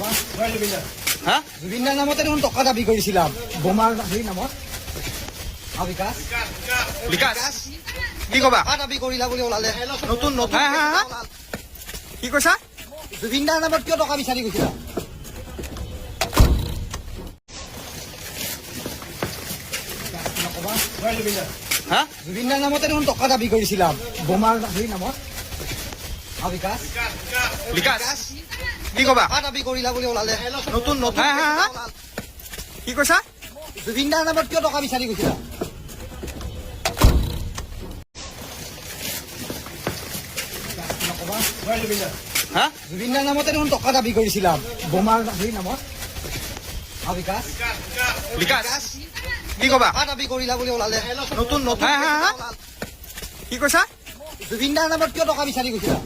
হা জুবিনদাৰ নামতে দেখোন টকা দাবী কৰিছিলাম বোমাৰ হেৰি নামত বিকাশ বিকাশ কি কবা টকা দাবী কৰিলা বুলি ওলালে নতুন নতুন হা, হা, হা? কি কৈছা জুবিনদাৰ নামত কিয় টকা বিচাৰি গৈছিলা হা জুবিনদাৰ নামতে দেখোন টকা দাবী কৰিছিলাম বোমাৰ হেৰি নামত বিকাশ বিকাশ কি কবা টকা দাবী কৰিলা বুলি ওলালে নতুন নতুন হা, হা, হা? কি কৈছা জুবিনদাৰ নামত কিয় টকা বিচাৰি গৈছিলা হা জুবিনদাৰ নামতে দেখোন টকা দাবী কৰিছিলাম বোমাৰ হেৰি নামত বিকাশ বিকাশ কি কবা টকা দাবী কৰিলা বুলি ওলালে নতুন নতুন হা, হা, হা? কি কৈছা জুবিনদাৰ নামত কিয় টকা বিচাৰি গৈছিলা